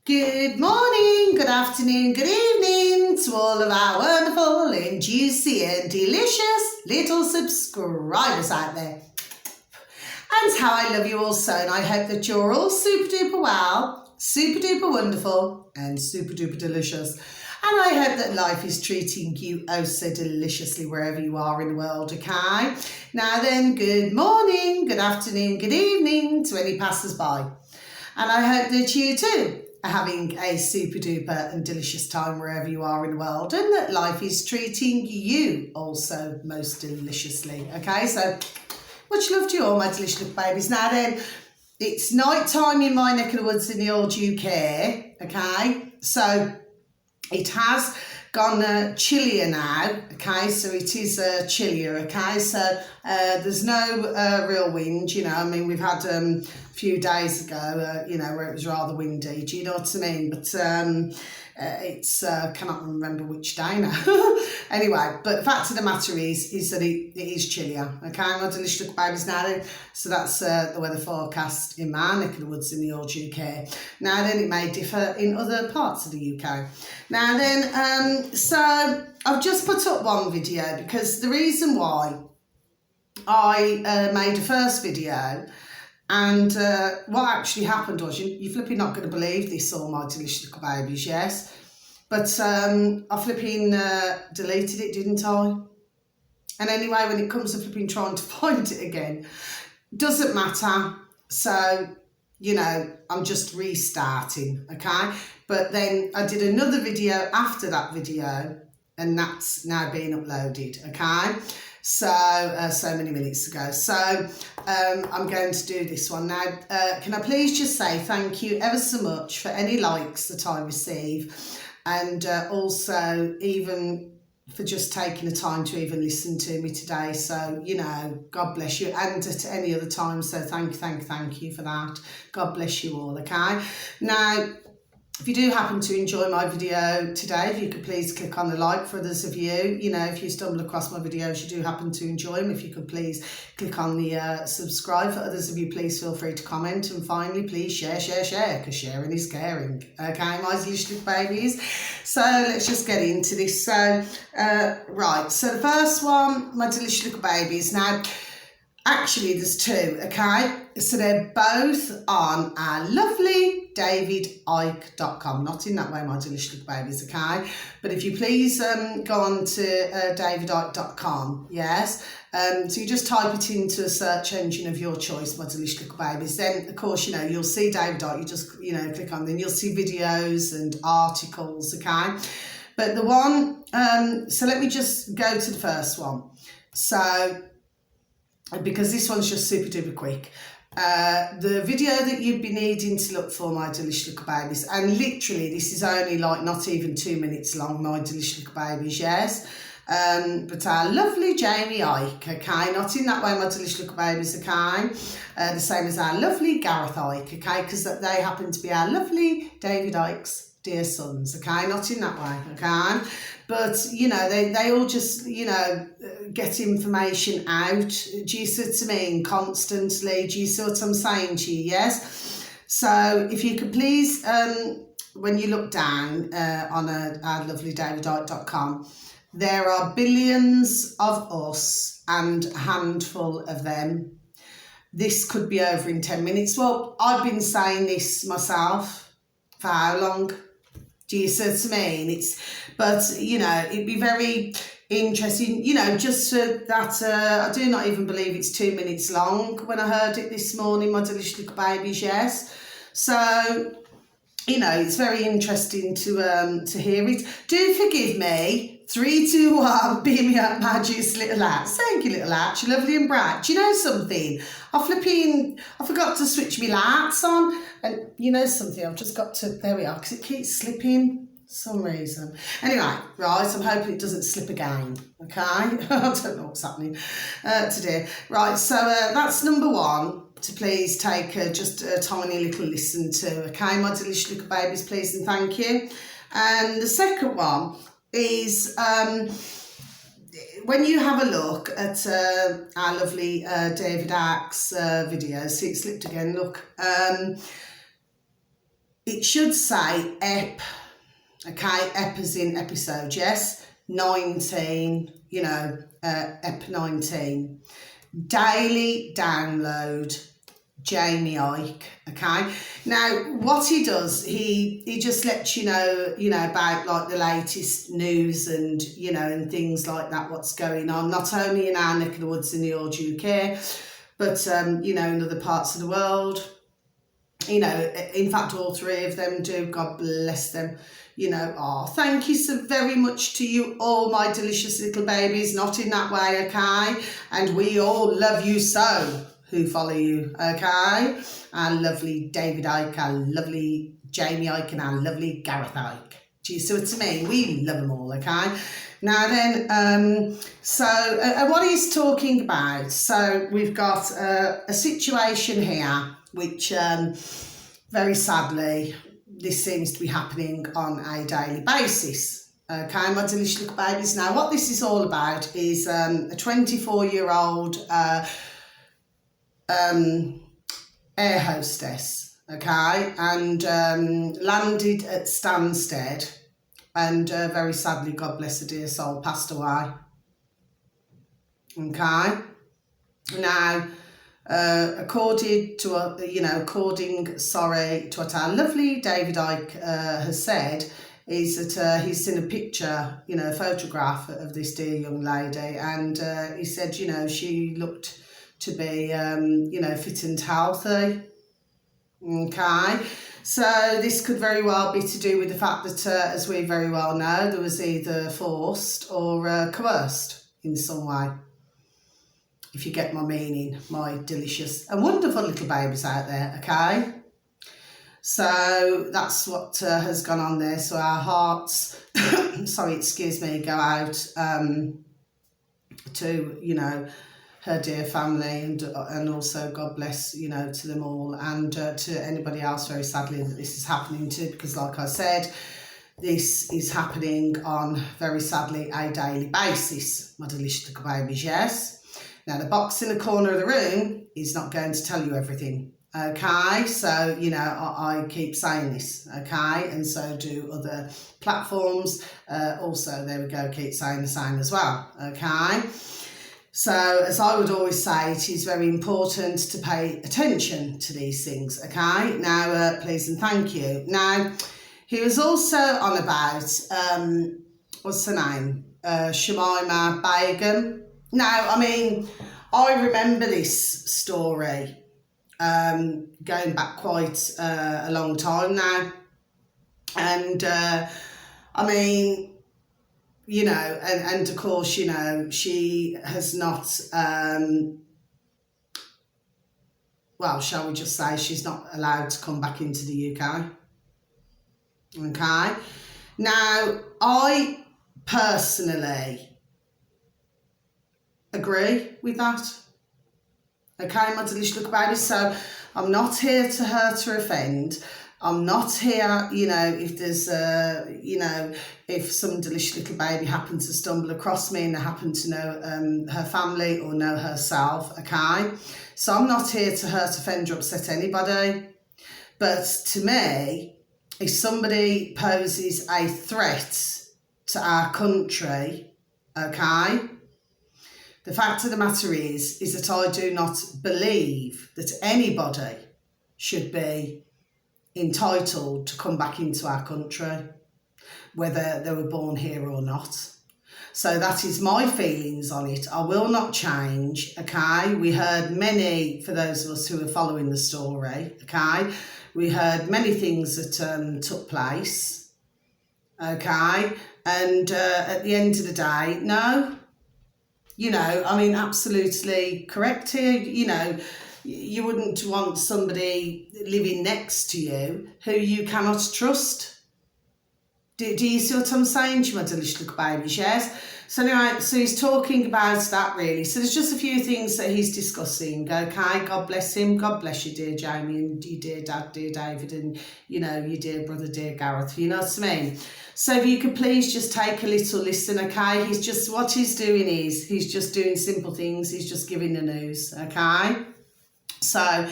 Good morning, good afternoon, good evening to all of our wonderful and juicy and delicious little subscribers out there. And how I love you all so, and I hope that you're all super duper well, super duper wonderful, and super duper delicious. And I hope that life is treating you oh so deliciously wherever you are in the world, okay? Now then, good morning, good afternoon, good evening to any passers-by. And I hope that you too are having a super duper and delicious time wherever you are in the world, and that life is treating you also most deliciously. Okay, so much love to you all, my delicious little babies. Now then, it's night time in my neck of the woods in the old UK. Okay, so it has gone chillier now. Okay, so it is chillier. Okay, so there's no real wind. You know, I mean, we've had a few days ago, you know, where it was rather windy. Do you know what I mean? But it's cannot remember which day now. Anyway, but the fact of the matter is that it is chillier. Okay, my delicious little babies now then. So that's the weather forecast in my neck of the woods in the old UK. Now then, it may differ in other parts of the UK. Now then, so I've just put up one video because the reason why I made a first video, and what actually happened was, you're flipping not going to believe this, all my delicious little babies, yes? But I flipping deleted it, didn't I? And anyway, when it comes to flipping trying to find it again, doesn't matter. So, you know, I'm just restarting, okay? But then I did another video after that video, and that's now being uploaded, okay? So, so many minutes ago. So, I'm going to do this one now. Can I please just say thank you ever so much for any likes that I receive, and also even for just taking the time to even listen to me today. So, you know, God bless you, and at any other time. So thank you for that. God bless you all, okay? Now, if you do happen to enjoy my video today, if you could please click on the like. For others of you, you know, if you stumble across my videos, you do happen to enjoy them, if you could please click on the subscribe. For others of you, please feel free to comment. And finally, please share, because sharing is caring. Okay, my delicious little babies. So let's just get into this. So, right, so the first one, my delicious little babies. Now, actually, there's two, okay? So they're both on our lovely davidicke.com. Not in that way, my delicious little babies, okay? But if you please go on to davidicke.com, yes? So you just type it into a search engine of your choice, my delicious little babies. Then, of course, you know, you'll see David Icke. You just, you know, click on, then you'll see videos and articles, okay? But the one, so let me just go to the first one. So, because this one's just super duper quick. The video that you'd be needing to look for, my delicious little babies, and literally this is only like not even 2 minutes long, my delicious little babies, yes? But our lovely Jamie Icke, okay? Not in that way, my delicious little babies, okay? The same as our lovely Gareth Icke, okay? Because they happen to be our lovely David Icke's dear sons, okay? Not in that way, okay? But, you know, they all just, you know, get information out. Do you see what I mean? Constantly. Do you see what I'm saying to you? Yes? So if you could please, when you look down on our lovely davidicke.com, there are billions of us and a handful of them. This could be over in 10 minutes. Well, I've been saying this myself for how long? Do you see what I mean? But, you know, it'd be very interesting, you know, just for that, I do not even believe it's 2 minutes long when I heard it this morning, my delicious little babies, yes. So, you know, it's very interesting to hear it. Do forgive me. 3, 2, 1, beam me up, my juicy little lat. Thank you, little lat. You're lovely and bright. Do you know something? I forgot to switch my lights on. And you know something? I've just got to, there we are, because it keeps slipping for some reason. Anyway, right, I'm hoping it doesn't slip again, okay? I don't know what's happening today. Right, so that's number one to please take just a tiny little listen to, okay? My delicious little babies, please and thank you. And the second one is when you have a look at our lovely David Icke's videos, see it slipped again, look, it should say EP, okay, EP as in episode, yes, 19, EP 19. Daily download, Jamie Ike, okay. Now, what he does, he just lets you know, about like the latest news and, and things like that, what's going on, not only in our neck of the woods in the old UK, but, in other parts of the world. In fact, all three of them do, God bless them. Thank you so very much to you all, my delicious little babies, not in that way, okay? And we all love you so, who follow you, okay? Our lovely David Icke, our lovely Jamie Icke, and our lovely Gareth Icke. Do you see what I mean? We love them all, okay? Now then, what he's talking about, so we've got a situation here which, very sadly, this seems to be happening on a daily basis. Okay, my delicious little babies. Now, what this is all about is a 24-year-old air hostess, okay, and landed at Stansted, and very sadly, God bless her dear soul, passed away. Okay, now, according to what our lovely David Icke has said, is that he's seen a picture, a photograph of this dear young lady, and he said, she looked to be, fit and healthy. Okay, so this could very well be to do with the fact that, as we very well know, there was either forced or coerced in some way. If you get my meaning, my delicious and wonderful little babies out there, okay? So that's what has gone on there. So our hearts, go out to, her dear family, and also God bless, to them all, and to anybody else very sadly that this is happening to, because like I said, this is happening on, very sadly, a daily basis, my delicious little babies, yes? Now, the box in the corner of the room is not going to tell you everything, okay? So, I keep saying this, okay? And so do other platforms. Also, there we go, keep saying the same as well, okay? So, as I would always say, it is very important to pay attention to these things, okay? Now, please and thank you. Now, he was also on about, what's her name? Shamima Begum. Now, I mean, I remember this story going back quite a long time now. And, I mean, and of course, she has not, shall we just say she's not allowed to come back into the UK. Okay. Now, I personally agree with that. Okay, my delicious little baby. So I'm not here to hurt or offend. I'm not here, if there's, if some delicious little baby happens to stumble across me and they happen to know her family or know herself, okay? So I'm not here to hurt, offend or upset anybody. But to me, if somebody poses a threat to our country, okay, the fact of the matter is that I do not believe that anybody should be entitled to come back into our country, whether they were born here or not. So that is my feelings on it. I will not change, okay? We heard many, for those of us who are following the story, okay? We heard many things that took place, okay? And at the end of the day, no. Absolutely correct here. You wouldn't want somebody living next to you who you cannot trust. Do you see what I'm saying to you, my delicious little babies, yes? So anyway, so he's talking about that really. So there's just a few things that he's discussing, okay? God bless him. God bless you, dear Jamie, and you dear dad, dear David, and, your dear brother, dear Gareth. You know what I mean? So if you could please just take a little listen, okay? What he's doing is, he's just doing simple things. He's just giving the news, okay? So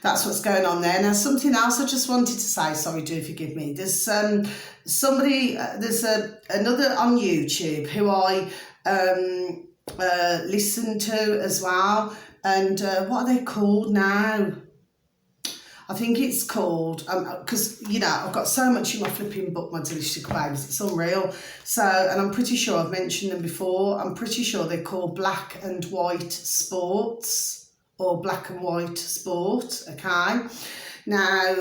that's what's going on there. Now, something else I just wanted to say, sorry, do forgive me. There's somebody, there's another on YouTube who I listen to as well. And what are they called now? I think it's called, because, you know, I've got so much in my flipping book, my delicious babies, it's unreal. So, and I'm pretty sure I've mentioned them before. I'm pretty sure they're called Black and White Sports, or Black and White Sport, okay? Now,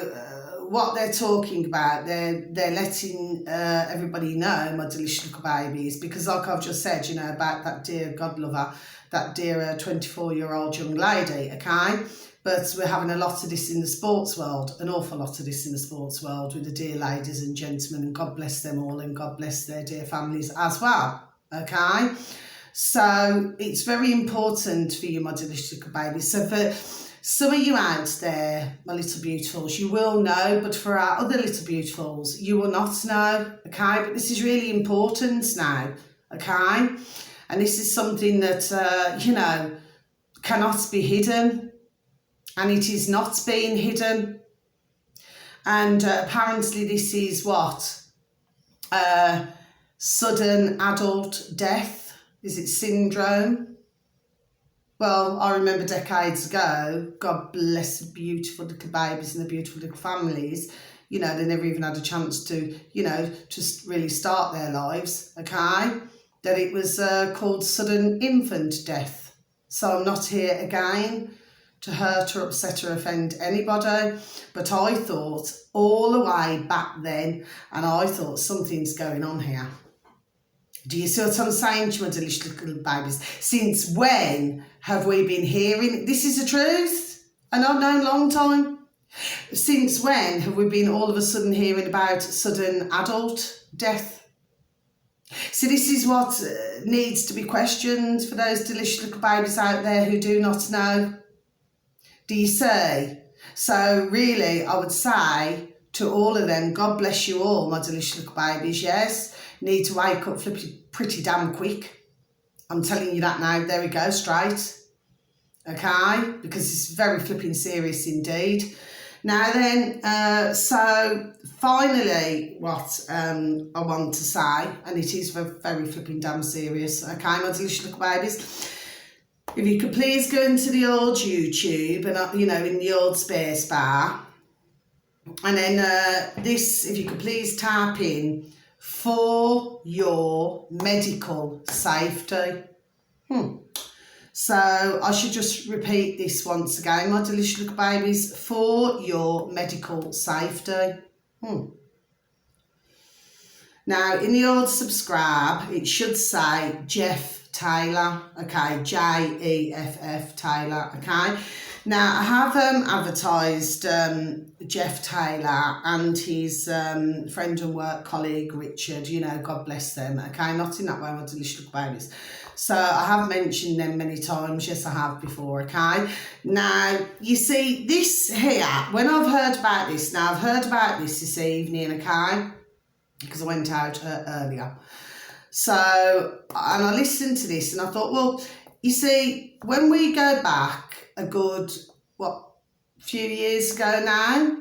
what they're talking about, they're letting everybody know, my delicious little babies, because like I've just said, you know, about that dear God lover, that dear 24-year-old young lady, okay? But we're having a lot of this in the sports world, an awful lot of this in the sports world with the dear ladies and gentlemen, and God bless them all and God bless their dear families as well, okay? So it's very important for you, my delicious little babies. So for some of you out there, my little beautifuls, you will know, but for our other little beautifuls, you will not know, okay? But this is really important now, okay? And this is something that, you know, cannot be hidden. And it is not being hidden. And apparently this is what? Sudden adult death. Is it syndrome? Well, I remember decades ago, God bless the beautiful little babies and the beautiful little families, you know, they never even had a chance to, you know, just really start their lives, okay? That it was called sudden infant death. So I'm not here again to hurt or upset or offend anybody, but I thought all the way back then, and I thought something's going on here. Do you see what I'm saying to my delicious little babies? Since when have we been hearing, this is the truth, and I've known a long time. Since when have we been all of a sudden hearing about sudden adult death? So this is what needs to be questioned for those delicious little babies out there who do not know. Do you see? So really, I would say to all of them, God bless you all, my delicious little babies, yes? Need to wake up pretty damn quick. I'm telling you that now. There we go, straight. Okay? Because it's very flipping serious indeed. Now then, so finally what I want to say, and it is very flipping damn serious, okay, my delicious little babies? If you could please go into the old YouTube and, you know, in the old space bar, and then this, if you could please type in for your medical safety. So I should just repeat this once again, my delicious little babies, for your medical safety. Now, in the old subscribe, it should say Jeff Taylor, okay, Jeff Taylor, okay. Now, I have advertised Jeff Taylor and his friend and work colleague, Richard, you know, God bless them, okay, not in that way, my delicious little babies. So I have mentioned them many times, yes, I have before, okay. Now, you see, this here, when I've heard about this, now I've heard about this evening, okay, because I went out earlier. So, and I listened to this and I thought, well, you see, when we go back a good, few years ago now,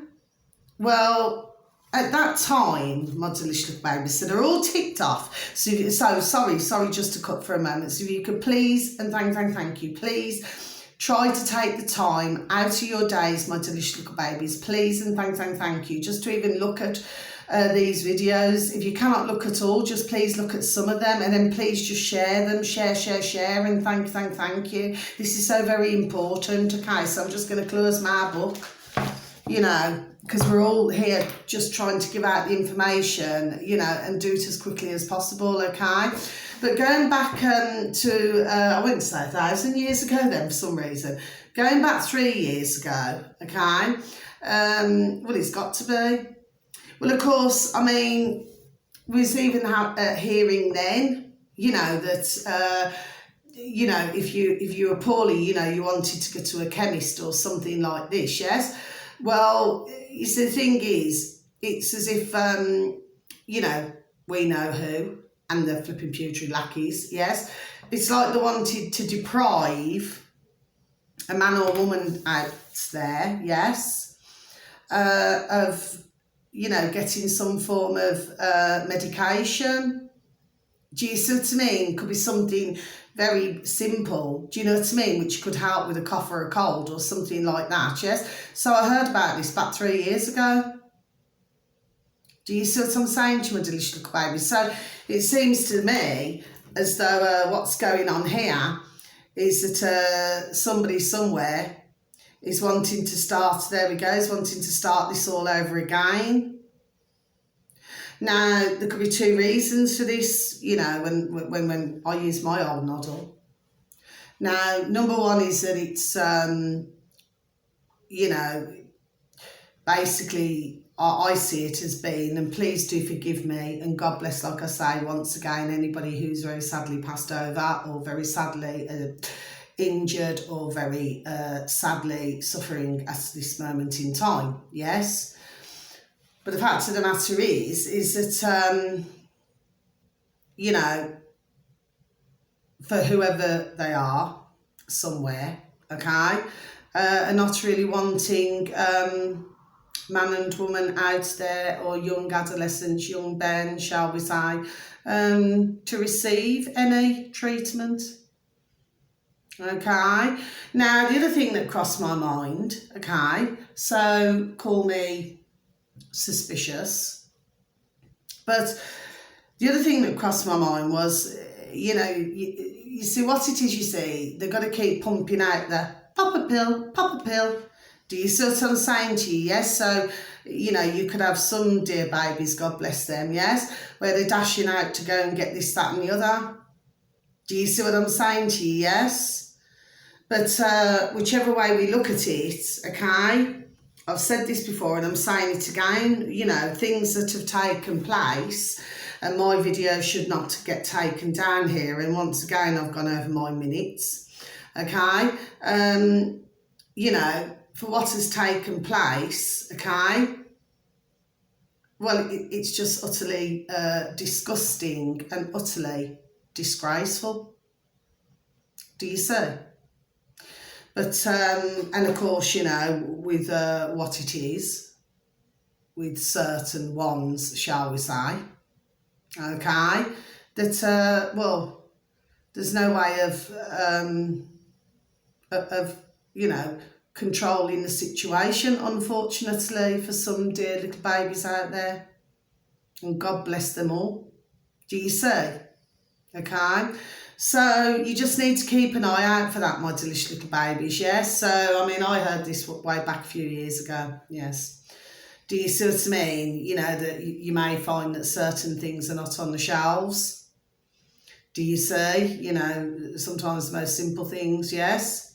well, at that time, my delicious little babies, so they're all ticked off. So sorry, just to cut for a moment. So if you could please, and thank you, please try to take the time out of your days, my delicious little babies, please, and thank you, just to even look at these videos. If you cannot look at all, just please look at some of them, and then please just share them, share, and thank you. This is so very important, okay, so I'm just going to close my book, you know, because we're all here just trying to give out the information, you know, and do it as quickly as possible, okay? But going back to, I wouldn't say 1,000 years ago then for some reason, going back 3 years ago, okay, well, it's got to be. Well, of course, I mean, we was even hearing then, you know, that, you know, if you were poorly, you know, you wanted to go to a chemist or something like this, yes? Well, you see, the thing is, it's as if, you know, we know who, and the flipping putrid lackeys, yes? It's like they wanted to deprive a man or woman out there, yes, of, you know, getting some form of medication. Do you see what I mean? Could be something very simple, do you know what I mean, which could help with a cough or a cold or something like that, yes? So I heard about this about 3 years ago. Do you see what I'm saying to my delicious little baby? So it seems to me as though what's going on here is that somebody somewhere is wanting to start, there we go, is wanting to start this all over again. Now, there could be two reasons for this, you know, when I use my old model. Now, number one is that it's, you know, basically, I see it as being, and please do forgive me, and God bless, like I say, once again, anybody who's very sadly passed over or very sadly injured or very sadly suffering at this moment in time, yes? But the fact of the matter is that, you know, for whoever they are, somewhere, okay, are not really wanting man and woman out there, or young adolescents, young Ben, shall we say, to receive any treatment. Okay, now the other thing that crossed my mind, okay, so call me suspicious, but the other thing that crossed my mind was, you know, you see what it is, you see, they've got to keep pumping out the pop a pill, pop a pill. Do you see what I'm saying to you? Yes, so, you know, you could have some dear babies, God bless them, yes, where they're dashing out to go and get this, that and the other. Do you see what I'm saying to you? Yes. But whichever way we look at it, okay, I've said this before and I'm saying it again, you know, things that have taken place, and my video should not get taken down here, and once again I've gone over my minutes, okay, you know, for what has taken place, okay, well, it's just utterly disgusting and utterly disgraceful. Do you see? But, and of course, you know, with what it is, with certain ones, shall we say, okay, that, well, there's no way of, you know, controlling the situation, unfortunately, for some dear little babies out there. And God bless them all. Do you see? Okay? So you just need to keep an eye out for that, my delicious little babies, yes? So, I mean, I heard this way back a few years ago, yes. Do you see what I mean? You know, that you may find that certain things are not on the shelves. Do you see? You know, sometimes the most simple things, yes.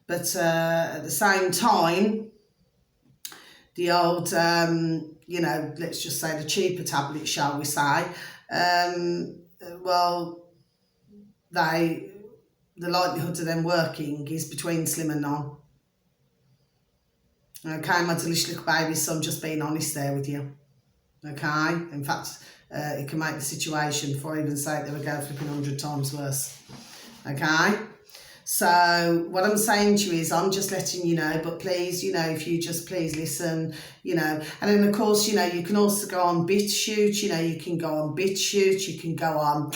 But at the same time, the old, you know, let's just say the cheaper tablets, shall we say, well, the likelihood of them working is between slim and none. Okay, my delicious little baby, so I'm just being honest there with you. Okay, in fact, it can make the situation, for argument's sake, they would go flipping 100 times worse. Okay, so what I'm saying to you is I'm just letting you know, but please, you know, if you just please listen, you know, and then of course, you know, you can also go on BitChute, you know, you can go on BitChute, you can go on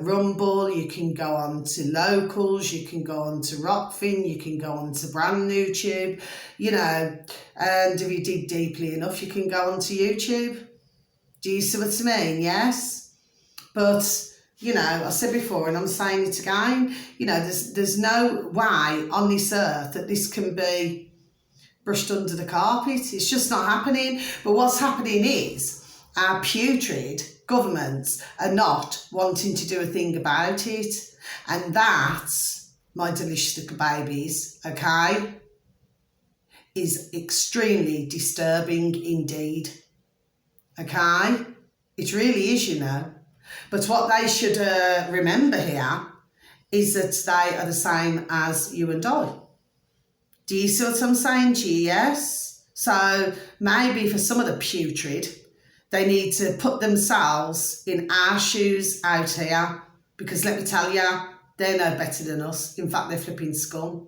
Rumble, you can go on to Locals, you can go on to Rockfin, you can go on to Brand New Tube, you know, and if you dig deeply enough, you can go on to YouTube. Do you see what I mean? Yes. But, you know, I said before and I'm saying it again, you know, there's no way on this earth that this can be brushed under the carpet. It's just not happening. But what's happening is our putrid governments are not wanting to do a thing about it. And that, my delicious little babies, okay, is extremely disturbing indeed. Okay? It really is, you know. But what they should remember here is that they are the same as you and I. Do you see what I'm saying to you? Yes? So maybe for some of the putrid, they need to put themselves in our shoes out here, because let me tell you, they're no better than us. In fact, they're flipping scum.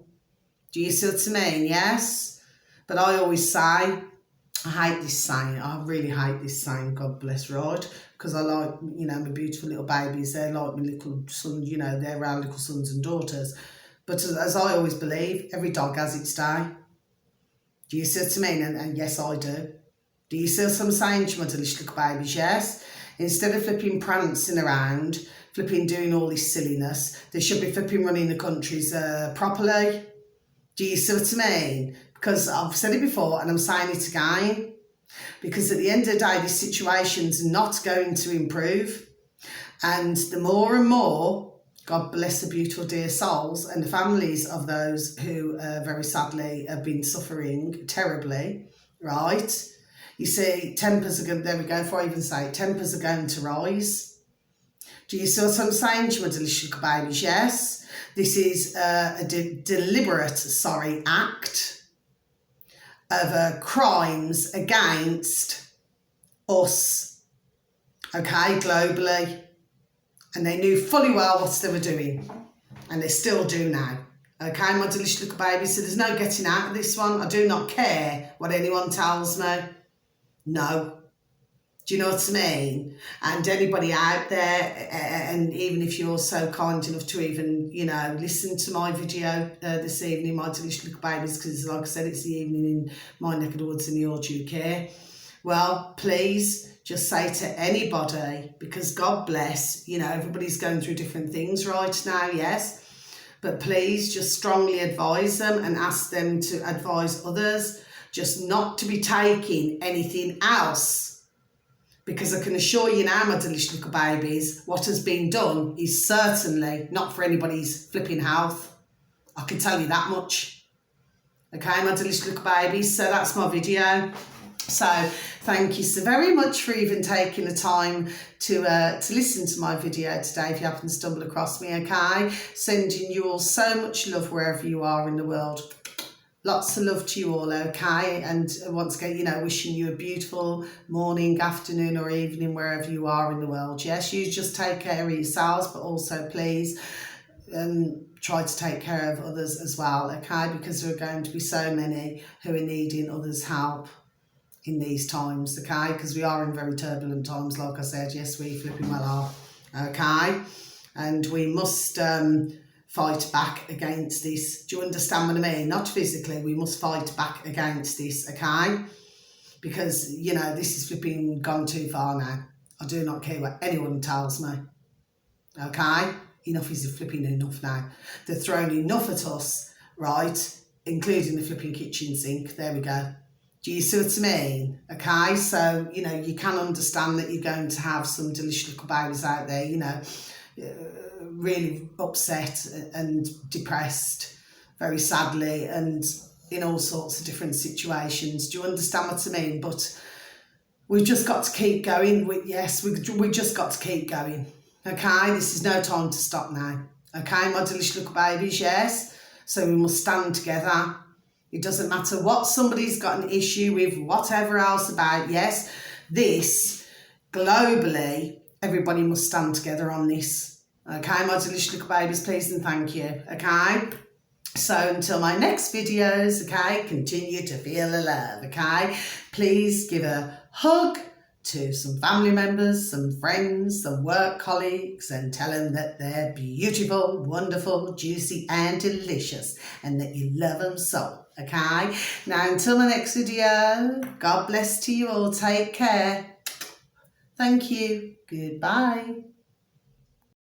Do you see what I mean? Yes? But I always say, I hate this saying. I really hate this saying, God bless, right? Because I like, you know, my beautiful little babies. They're like my little sons, you know, they're our little sons and daughters. But as I always believe, every dog has its day. Do you see what I mean? And yes, I do. Do you see what I'm saying to my delicious little babies? Yes? Instead of flipping prancing around, flipping doing all this silliness, they should be flipping running the countries properly. Do you see what I mean? Because I've said it before and I'm saying it again. Because at the end of the day, this situation's not going to improve. And the more and more, God bless the beautiful dear souls and the families of those who very sadly have been suffering terribly, right? You see, tempers are going, there we go, before I even say it, tempers are going to rise. Do you see what I'm saying to my delicious little babies? Yes, this is a deliberate, act of crimes against us, okay, globally. And they knew fully well what they were doing. And they still do now. Okay, my delicious little babies. So there's no getting out of this one. I do not care what anyone tells me. No. Do you know what I mean? And anybody out there, and even if you're so kind enough to even, you know, listen to my video this evening, my delicious little babies, because like I said, it's the evening in my neck of the woods in the Yorkshire UK. Well, please just say to anybody, because God bless, you know, everybody's going through different things right now, yes, but please just strongly advise them and ask them to advise others just not to be taking anything else. Because I can assure you now, my delicious little babies, what has been done is certainly not for anybody's flipping health. I can tell you that much. Okay, my delicious little babies, so that's my video. So thank you so very much for even taking the time to listen to my video today, if you happen to stumble across me, okay? Sending you all so much love wherever you are in the world. Lots of love to you all, okay? And once again, you know, wishing you a beautiful morning, afternoon or evening wherever you are in the world. Yes, you just take care of yourselves, but also please try to take care of others as well, okay? Because there are going to be so many who are needing others' help in these times, okay? Because we are in very turbulent times, like I said. Yes, we flipping well are, okay? And we must fight back against this. Do you understand what I mean? Not physically, we must fight back against this, okay? Because, you know, this is flipping gone too far now. I do not care what anyone tells me, okay? Enough is flipping enough now. They're throwing enough at us, right? Including the flipping kitchen sink. There we go. Do you see what I mean? Okay, so, you know, you can understand that you're going to have some delicious little babies out there, you know, really upset and depressed, very sadly, and in all sorts of different situations. Do you understand what I mean? But we've just got to keep going. We just got to keep going. Okay, this is no time to stop now. Okay, my delicious little babies, yes? So we must stand together. It doesn't matter what somebody's got an issue with, whatever else about, yes? This, globally, everybody must stand together on this. Okay, my delicious little babies, please and thank you. Okay? So until my next videos, okay, continue to feel the love, okay? Please give a hug to some family members, some friends, some work colleagues, and tell them that they're beautiful, wonderful, juicy and delicious, and that you love them so, okay? Now until my next video, God bless to you all, take care. Thank you, goodbye.